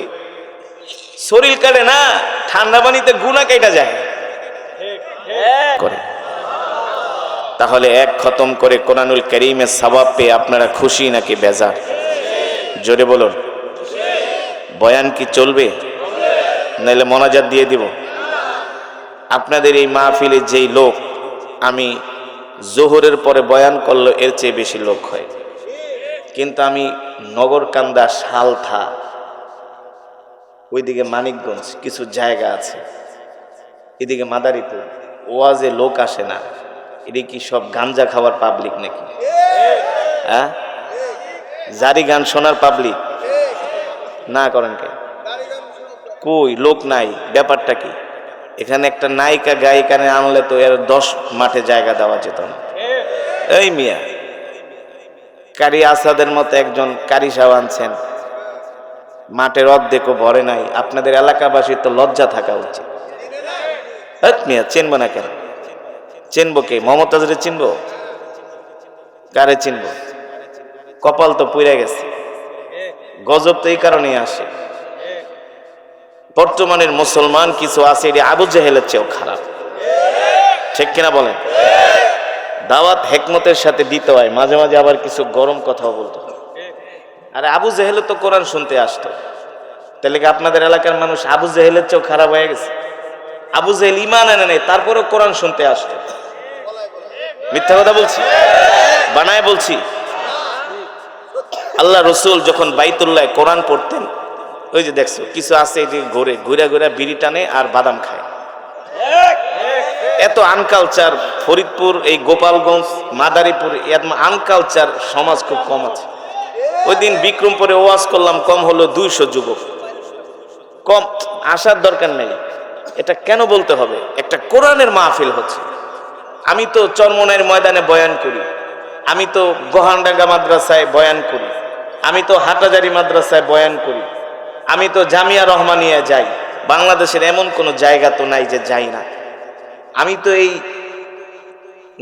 শরীর কাটে না, ঠান্ডা পানিতে গুণা কেটে যায় করে। তাহলে এক খতম করে কোরআনুল কারীমের সওয়াব পেয়ে আপনারা খুশি নাকি বেজার? জোরে বলুন। বয়ান কি চলবে নাইলে মোনাজাত দিয়ে দিব? আপনাদের এই মাহফিলে যেই লোক, আমি জোহরের পরে বয়ান করলে এর চেয়ে বেশি লোক হয়, কিন্তু আমি নগরকান্দা, সালথা, ওইদিকে মানিকগঞ্জ কিছু জায়গা আছে, এদিকে মাদারীপুর, ওয়াজে লোক আসে না। এটা কি সব গাঞ্জা খাওয়ার পাবলিক নাকি? হ্যাঁ, জারি গান শোনার পাবলিক না? করেন কে? কই লোক নাই, ব্যাপারটা কি? এখানে একটা নায়িকা গায়িকানে আনলে তো এর 10 মাঠে জায়গা দেওয়া যেত না। এই মিয়া, কারি আসাদের মতো একজন কারি সাহেব আনছেন, মাঠের অর্ধেকও ভরে নাই। আপনাদের এলাকাবাসীর তো লজ্জা থাকা উচিত। মিয়া চিনবো না কেন? চিনবো কে? মমতাজরে চিনবো? কারে চিনবো? কপাল তো পুড়ে গেছে। গজব তো এই কারণেই আসে, বর্তমানের মুসলমান কিছু আছে এটি আবু জেহেলের চেয়েও খারাপ, ঠিক কিনা বলেন? দাওয়াত হেকমতের সাথে দিতে হয়, মাঝে মাঝে আবার কিছু গরম কথাও বলতে হয়। আরে আবু জেহেল তো কোরআন শুনতে আসতো, তাহলে কি আপনাদের এলাকার মানুষ আবু জেহেলের চেয়েও খারাপ হয়ে গেছে? আবু জেহেল ঈমান আনে নাই, তারপরেও কোরআন শুনতে আসতো। মিথ্যা কথা বলছি? বানায় বলছি? আল্লাহ রসুল যখন বাইতুল্লাহ কোরআন পড়তেন, ওই যে দেখছো কিছু আছে যে ঘুরে ঘুরে ঘুরে বিড়ি টানে আর বাদাম খায়। এত আনকালচার ফরিদপুর, এই গোপালগঞ্জ, মাদারীপুর, আনকালচার সমাজ খুব কম আছে। ওই দিন বিক্রমপুরে ওয়াজ করলাম, কম হলো 200 যুবক। কম আসার দরকার নেই, এটা কেন বলতে হবে? একটা কোরআনের মাহফিল হচ্ছে। আমি তো চরমনের ময়দানে বয়ান করি, আমি তো গোহানডাঙ্গা মাদ্রাসায় বয়ান করি, আমি তো হাটাজারি মাদ্রাসায় বয়ান করি, আমি তো জামিয়া রহমানিয়া যাই, বাংলাদেশের এমন কোনো জায়গা তো নাই যে যাই না। আমি তো এই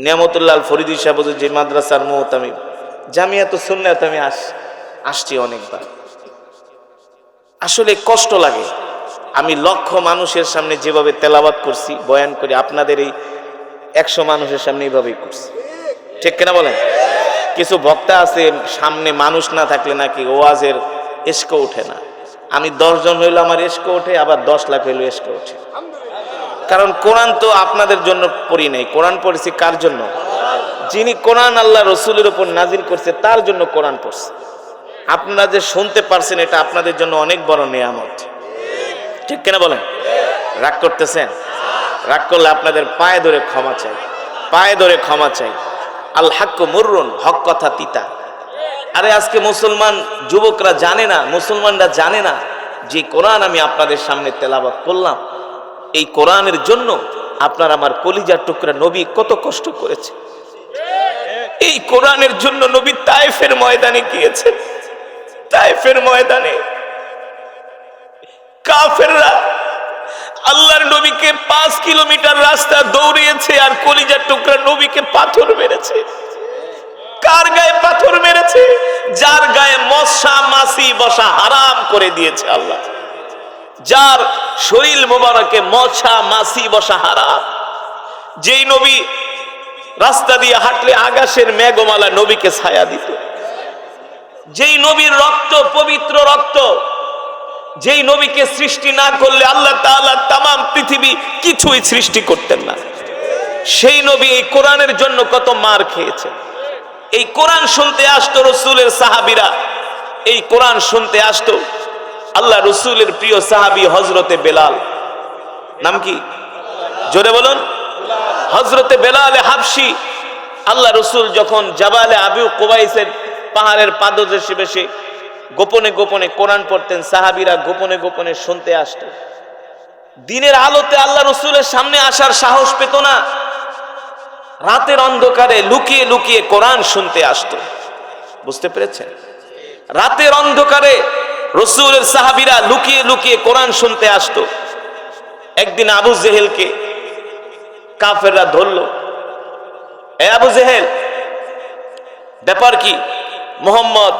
নিয়ামতুল্লাহ ফরিদি সাহেব যে মাদ্রাসার আমি জামিয়াতুস সুন্নাত আমি আসছি অনেকবার। আসলে কষ্ট লাগে। আমি লক্ষ মানুষের সামনে যেভাবে তেলাওয়াত করছি, বয়ান করি, আপনাদের এই 100 মানুষের সামনে এইভাবেই করছি, ঠিক কিনা বলেন? কিছু বক্তা আছে সামনে মানুষ না থাকলে নাকি ওয়াজের এশকো ওঠে না। আমি 10 জন হইলে আমার এশকো ওঠে, আবার 10 লাখ হইলে এশকো ওঠে। কারণ কোরআন তো আপনাদের জন্য পড়ি নাই, কোরআন পড়েছি কার জন্য? যিনি কোরআন আল্লাহ রসুলের উপর নাজিল করছে তার জন্য কোরআন পড়ছে। আপনারা যে শুনতে পারছেন এটা আপনাদের জন্য অনেক বড় নিয়ামত, ঠিক কিনা বলেন? রাগ করতেছেন? রাগ করলে আপনাদের পায়ে ধরে ক্ষমা চাই, পায়ে ধরে ক্ষমা চাই। আল হাক্কু মুররুন, হক কথা তিতা। আরে আজকে মুসলমান যুবকরা জানে না, মুসলমানরা জানে না যে কোরআন আমি আপনাদের সামনে তেলাওয়াত করলাম, এই কোরআনের জন্য আপনার আমার কলিজার টুকরা নবী কত কষ্ট করেছে। এই কোরআনের জন্য নবী তায়েফের ময়দানে গিয়েছেন। তায়েফের ময়দানে কাফেররা আল্লাহর নবীকে 5 কিলোমিটার রাস্তা দৌড়িয়েছে আর কলিজার টুকরা নবীকে পাথর মেরেছে। কার গায়ে পাথর মেরেছে? যার গায়ে মশা মাছি বসা হারাম করে দিয়েছে আল্লাহ, যার শরীর মোবারকে মশা মাছি বসা হারাম। যেই নবী রাস্তা দিয়ে হাঁটলে আকাশের মেঘমালা নবীকে ছায়া দিত, যেই নবীর রক্ত পবিত্র রক্ত, যেই নবীকে সৃষ্টি না করলে আল্লাহ তাআলা তামাম পৃথিবী কিছুই সৃষ্টি করতেন না, সেই নবী এই কোরআনের জন্য কত মার খেয়েছে। এই কোরআন শুনতে আসতো রসুলের সাহাবীরা, এই কোরআন শুনতে আসতো আল্লাহ রসুলের প্রিয় সাহাবী হযরতে বেলাল। নাম কি? জোরে বলুন। হযরতে বেলাল হাবশী। আল্লাহ রসুল যখন জাবালে আবু কুবাইসের পাহাড়ের পাদদেশে বসে গোপনে গোপনে কোরআন পড়তেন, সাহাবীরা গোপনে গোপনে শুনতে আসতো। দিনের আলোতে আল্লাহ রসুলের সামনে আসার সাহস পেত না, রাতের অন্ধকারে লুকিয়ে লুকিয়ে কোরআন শুনতে আসতো। বুঝতে পেরেছেন? রাতের অন্ধকারে রসুলের সাহাবীরা লুকিয়ে লুকিয়ে কোরআন শুনতে আসতো। একদিন আবু জেহেলকে কাফেররা ধরলো। এ আবু জেহেল, ব্যাপার কি? মুহাম্মদ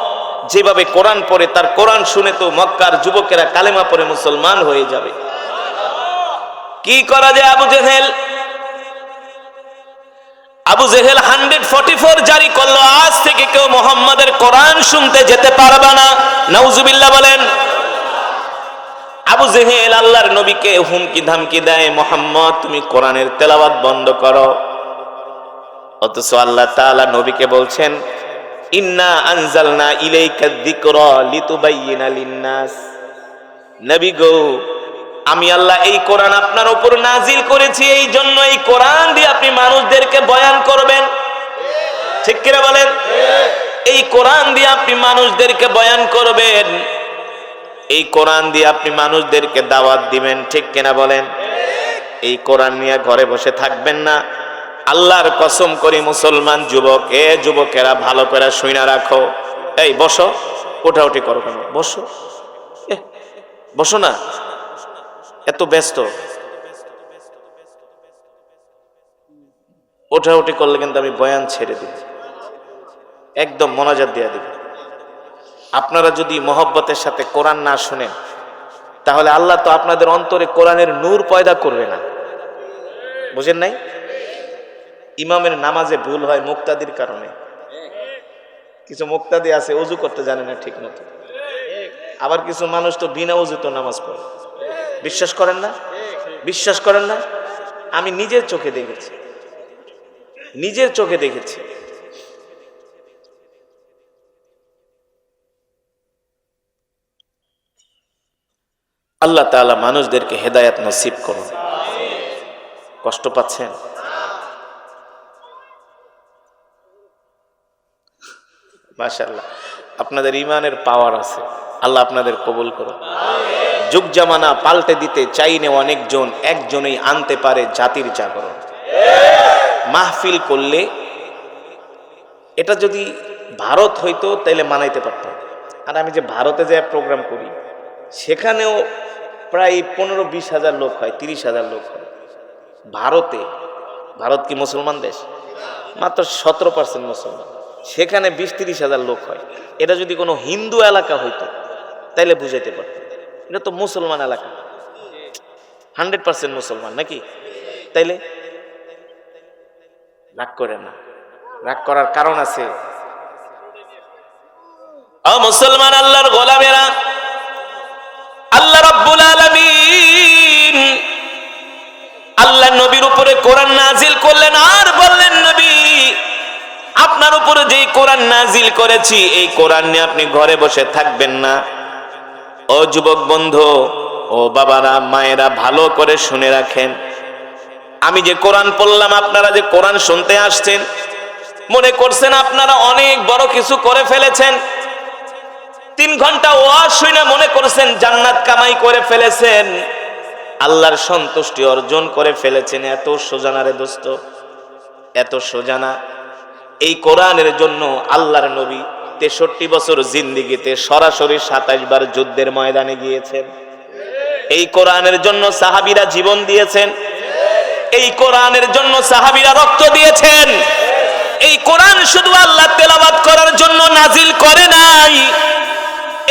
যেভাবে কোরআন পড়ে, তার কোরআন শুনে তো মক্কার যুবকেরা কালেমা পড়ে মুসলমান হয়ে যাবে। কি করা যায় আবু জেহেল? আবু জেহেল 144 জারি করলো, আজ থেকে কেউ মুহাম্মাদের কোরআন শুনতে যেতে পারবে না। নাউজুবিল্লাহ বলেন। আবু জেহেল আল্লাহর নবীকে হুমকি ধামকি দেয়, মুহাম্মদ তুমি কোরআনের তেলাওয়াত বন্ধ করো। অথচ আল্লাহ তাআলা নবীকে বলছেন, ইন্না আনজালনা ইলাইকা যিকরা লিতুবাইয়িনা লিন-নাস। নবী গো, আমি আল্লাহ এই কোরআন আপনার উপর নাজিল করেছি, এই জন্য এই কোরআন দিয়ে আপনি মানুষদেরকে বয়ান করবেন, ঠিক কিনা বলেন? এই কোরআন দিয়ে আপনি মানুষদেরকে বয়ান করবেন, এই কোরআন দিয়ে আপনি মানুষদেরকে দাওয়াত দিবেন, ঠিক কিনা বলেন? এই কোরআন নিয়ে ঘরে বসে থাকবেন না। আল্লাহর কসম করি মুসলমান যুবক, যুবকেরা ভালো করে শুইনা রাখো। এই বসো, ওঠাউঠি করো কেন? বসো, বসো না, এত ব্যস্ত। ওঠাউঠি করলে কিন্তু আমি বয়ান ছেড়ে দিব, একদম মোনাজাত দিয়ে দিব। আপনারা যদি মহব্বতের সাথে কোরআন না শুনেন, তাহলে আল্লাহ তো আপনাদের অন্তরে কোরআনের নূর পয়দা করবে না। বুঝেন নাই? ইমামের নামাজে ভুল হয় মুক্তাদির কারণে। কিছু মুক্তাদি আছে ওযু করতে জানে না ঠিক মতো, আবার কিছু মানুষ তো বিনা ওযুতে নামাজ পড়ে। বিশ্বাস করেন না? বিশ্বাস করেন না? আমি নিজের চোখে দেখেছি, নিজের চোখে দেখেছি। আল্লাহ তাআলা মানুষদেরকে হেদায়েত নসিব করুন। কষ্ট পাচ্ছেন? মাশাআল্লাহ, আপনাদের ঈমানের পাওয়ার আছে, আল্লাহ আপনাদের কবুল করুন। যুগ জামানা পাল্টে দিতে চাইনে অনেকজন, একজনেই আনতে পারে জাতির জাগরণ। মাহফিল করলে, এটা যদি ভারত হইতো তাহলে মানাইতে পারতাম। আর আমি যে ভারতে যে প্রোগ্রাম করি, সেখানেও প্রায় 15-20 হাজার লোক হয়, 30,000 লোক হয়। ভারত কি মুসলমান দেশ? মাত্র 17% মুসলমান, সেখানে 20-30 হাজার লোক হয়। এটা যদি কোনো হিন্দু এলাকা হইতো তাইলে বুঝাইতে পারত, এটা তো মুসলমান এলাকা, 100% মুসলমান নাকি? তাইলে রাগ করেন না, রাগ করার কারণ আছে। ও মুসলমান, আল্লাহর গোলামেরা, আল্লাহ রাব্বুল আলামিন আল্লাহ নবীর উপরে কোরআন নাজিল করলেন আর বললেন, নবী আপনার উপরে যেই কোরআন নাজিল করেছি এই কোরআন নিয়ে আপনি ঘরে বসে থাকবেন না। ও যুবক বন্ধু, ও বাবারা, মায়েরা, ভালো করে শুনে রাখেন, আমি যে কোরআন পড়লাম, আপনারা যে কোরআন শুনতে আসছেন, মনে করছেন আপনারা অনেক বড় কিছু করে ফেলেছেন। 3 ঘন্টা ওয়াজ শুনে মনে করছেন জান্নাত কামাই করে ফেলেছেন, আল্লাহর সন্তুষ্টি অর্জন করে ফেলেছেন। এত সোজানা রে দোস্ত, এত সোজানা। এই কোরআনের জন্য আল্লাহর নবী 63 বছর জিন্দেগিতে সরাসরি 27 বার যুদ্ধের ময়দানে গিয়েছেন। এই কোরআনের জন্য সাহাবীরা জীবন দিয়েছেন, এই কোরআনের জন্য সাহাবীরা রক্ত দিয়েছেন। এই কোরআন শুধু আল্লাহ তেলাওয়াত করার জন্য নাজিল করে নাই,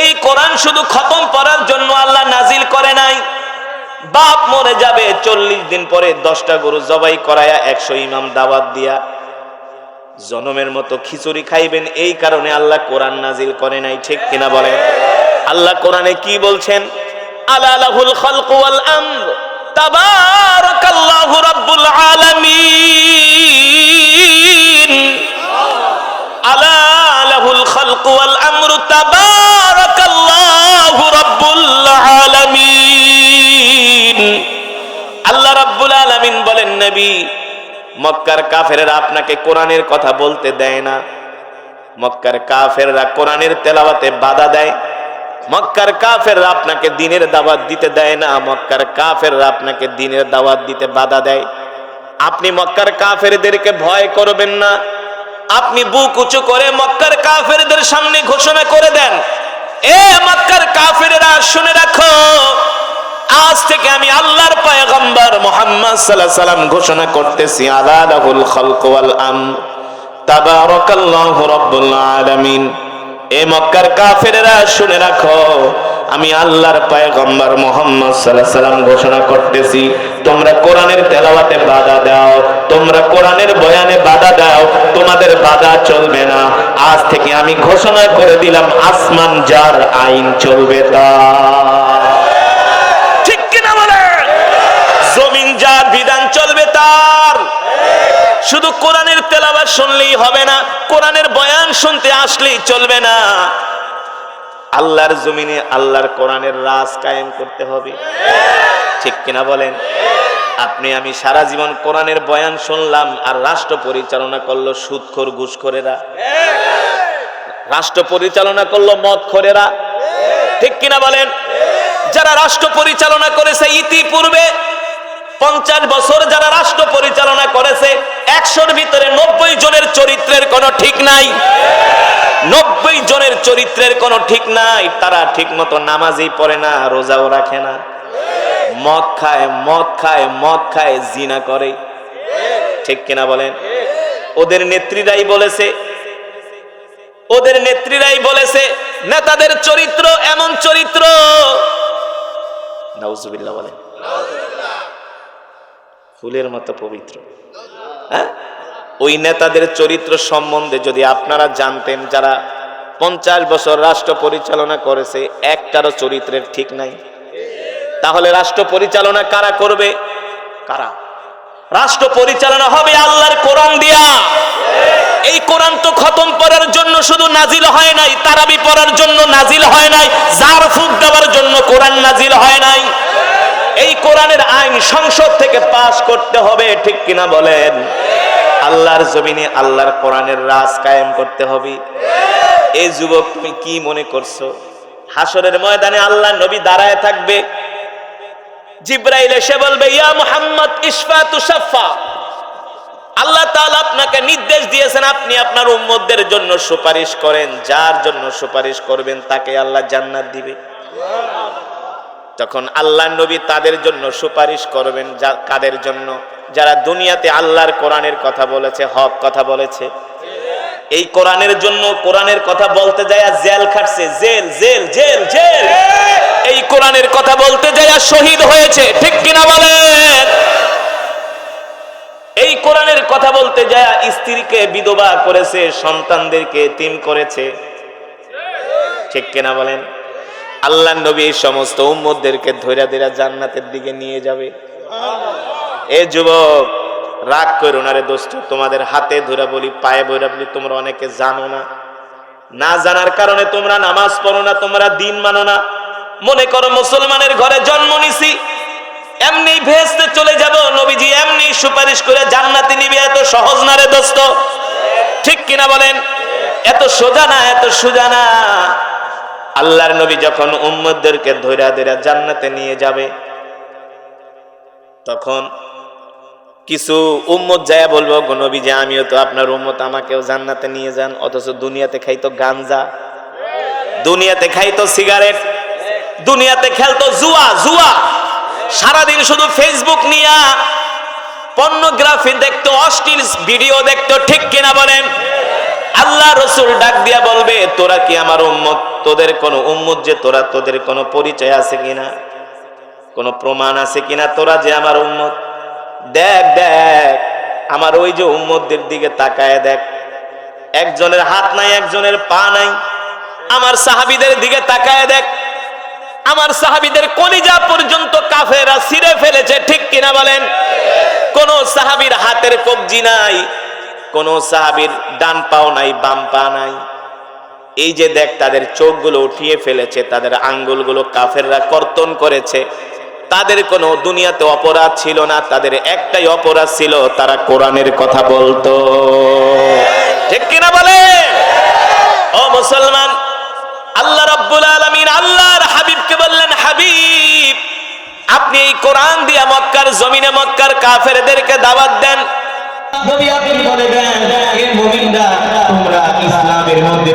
এই কোরআন শুধু খতম পড়ার জন্য আল্লাহ নাজিল করে নাই। বাপ মরে যাবে, 40 দিন পরে 10টা গরু জবাই করায়া 100 ইমাম দাওয়াত দিয়া জনমের মতো খিচুড়ি খাইবেন, এই কারণে আল্লাহ কোরআন নাজিল করে নাই। ঠিক কিনা বলেন? আল্লাহ কোরআনে কি বলছেন? আলা লাহুল খালকু ওয়াল আমর তাবারাকাল্লাহু রাব্বুল আলামিন। আলা লাহুল খালকু ওয়াল আমরু তাবারাকাল্লাহু রাব্বুল আলামিন। আল্লাহ রাব্বুল আলামিন বলেন, নবী মক্কার কাফেররা আপনাকে কোরআনের কথা বলতে দেয় না, মক্কার কাফেররা কোরআনের তেলাওয়াতে বাধা দেয়, মক্কার কাফেররা আপনাকে দ্বীনের দাওয়াত দিতে দেয় না, মক্কার কাফেররা আপনাকে দ্বীনের দাওয়াত দিতে বাধা দেয়। আপনি মক্কার কাফেরদেরকে ভয় করবেন না, আপনি বুক উঁচু করে মক্কার কাফেরদের সামনে ঘোষণা করে দেন, এ মক্কার কাফেররা শুনে রাখো, আজ থেকে আমি আল্লাহর পয়গম্বর মুহাম্মদ সাল্লাল্লাহু আলাইহি সাল্লাম ঘোষণা করতেছি, আলা লাহুল খালকু ওয়াল আমর তাবারাকাল্লাহু রাব্বুল আলামিন। এ মক্কার কাফেররা শুনে রাখো, আমি আল্লাহর পয়গম্বর মুহাম্মদ সাল্লাল্লাহু আলাইহি সাল্লাম ঘোষণা করতেছি, তোমরা কোরআনের তেলাওয়াতে বাধা দাও, তোমরা কোরআনের বয়ানে বাধা দাও, তোমাদের বাধা চলবে না। আজ থেকে আমি ঘোষণা করে দিলাম, আসমান যার আইন চলবে তার। ঠিক কিনা বলেন? জমিন যার বিধান চলবে তার। শুধু কোরআনের তেলাওয়াত শুনলেই হবে না, কোরআনের বয়ান শুনতে আসলেই চলবে না। আল্লাহর জমিনে আল্লাহর কোরআনের রাজ কায়েম করতে হবে। ঠিক কিনা বলেন? আপনি আমি সারা জীবন কোরআনের বয়ান শুনলাম, আর রাষ্ট্র পরিচালনা করলো সুদখোর ঘুষখোরেরা, রাষ্ট্র পরিচালনা করলো মদখোরেরা। ঠিক কিনা বলেন? যারা রাষ্ট্র পরিচালনা করেছে ইতিপূর্বে 50 বছর, যারা রাষ্ট্র পরিচালনা করেছে 100-র ভিতরে 90 জনের চরিত্রের কোনো ঠিক নাই, 90 জনের চরিত্রের কোনো ঠিক নাই। তারা ঠিক মতো নামাজই পড়ে না, রোজাও রাখে না, মদ খায়, মদ খায়, মদ খায়, জিনা করে। ঠিক কিনা বলেন? ওদের নেত্রীরাই বলেছে, ওদের নেত্রীরাই বলেছে নেতাদের চরিত্র এমন চরিত্র, নাউজুবিল্লাহ বলেন, ফুলের মতো পবিত্র। হ্যাঁ, ওই নেতাদের চরিত্র সম্বন্ধে যদি আপনারা জানতেন, যারা 50 বছর রাষ্ট্র পরিচালনা করেছে, একটারও চরিত্রের ঠিক নাই, তাহলে রাষ্ট্র পরিচালনা কারা করবে? কারা? রাষ্ট্র পরিচালনা হবে আল্লাহর কোরআন দিয়া। এই কোরআন তো খতম পড়ার জন্য শুধু নাজিল হয় নাই, তারাবি পড়ার জন্য নাজিল হয় নাই, জার ফুক দেওয়ার জন্য কোরআন নাজিল হয় নাই। এই কোরআনের আইন সংসদ থেকে পাস করতে হবে। ঠিক কিনা বলেন? আল্লাহর জমিনে আল্লাহর কোরআনের রাজ কায়েম করতে হবে। এই যুবক, তুমি কি মনে করছো হাসরের ময়দানে আল্লাহ নবী দাঁড়ায় থাকবে, জিবরাইল এসে বলবে, ইয়া মুহাম্মদ ইশফা তুশাফা, আল্লাহ তাআলা আপনাকে নির্দেশ দিয়েছেন আপনি আপনার উম্মতদের জন্য সুপারিশ করেন, যার জন্য সুপারিশ করবেন তাকে আল্লাহ জান্নাত দিবে। তখন আল্লাহর নবী তাদের জন্য সুপারিশ করবেন, কাদের জন্য? যারা দুনিয়াতে আল্লাহর কোরআনের কথা বলেছে, হক কথা বলেছে, এই কোরআনের জন্য কোরআনের কথা বলতে যায় জেল খাটছে, জেল জেল জেল জেল, এই কোরআনের কথা বলতে যায় শহীদ হয়েছে, ঠিক কিনা বলেন? এই কোরআনের কথা বলতে যায় স্ত্রীকে বিধবা করেছে, সন্তানদেরকে এতিম করেছে, ঠিক কিনা বলেন? আল্লাহর নবী এই সমস্ত উম্মতদেরকে ধৈর্য ধৈর্য জান্নাতের দিকে নিয়ে যাবে। এ যুবক, রাগ করো না রে দোস্ত, তোমাদের হাতে ধরে বলি, পায়ে ধরে বলি, তোমরা অনেকে জানো না, না জানার কারণে তোমরা নামাজ পড়ো না, তোমরা দিন মানো না। মনে করো মুসলমানের ঘরে জন্ম নিছি, এমনি ভেস্তে চলে যাব, নবীজি এমনি সুপারিশ করে জান্নাতে নিবে, এত সহজ না রে দোস্ত, ঠিক কিনা বলেন? এত সোজা না, এত সোজা না। আল্লাহর নবী যখন উম্মতদেরকে ধৈর্য ধৈর্য জান্নাতে নিয়ে যাবে, তখন কিছু উম্মত যায় বলবো, গো নবীজি আমিও তো আপনার উম্মত, আমাকেও জান্নাতে নিয়ে যান। অথচ দুনিয়াতে খাইতো গাঞ্জা, দুনিয়াতে খাইতো সিগারেট, দুনিয়াতে খেলতো জুয়া, জুয়া সারাদিন শুধু ফেসবুক নিয়ে পর্নোগ্রাফি দেখতো, অশ্লীল ভিডিও দেখতো, ঠিক কিনা বলেন? আল্লাহ রসুল ডাক দিয়া বলবে, তোরা কি আমার উম্মত? তোদের কোন উম্মত যে তোরা, তোদের কোনো পরিচয় আছে কিনা, কোনো প্রমাণ আছে কিনা তোরা যে আমার উম্মত? দেখ দেখ, আমার ওই যে উম্মতদের দিকে তাকায় দেখ, একজনের হাত নাই, একজনের পা নাই। আমার সাহাবীদের দিকে তাকায় দেখ, আমার সাহাবীদের কলিজা পর্যন্ত কাফেররা ছিঁড়ে ফেলেছে, ঠিক কিনা বলেন? কোন সাহাবীর হাতের কবজি নাই, কোন সাহাবীর ডান পাও নাই, বাম পা নাই। এই যে দেখ, তাদের চোখগুলো উঠিয়ে ফেলেছে, তাদের আঙ্গুলগুলো কাফেররা কর্তন করেছে। তাদের কোনো দুনিয়াতে অপরাধ ছিল না, তাদের একটাই অপরাধ ছিল, তারা কোরআনের কথা বলতো, ঠিক কিনা বলে? ও মুসলমান, আল্লাহ রাব্বুল আলামিন আল্লাহর হাবিবকে বললেন, হাবিব আপনি এই কোরআন দিয়া মক্কার জমিনে মক্কার কাফেরদেরকে দাওয়াত দেন। নবী আপনি বলে দেন, এ মুমিনরা তোমরা ইসলামের মধ্যে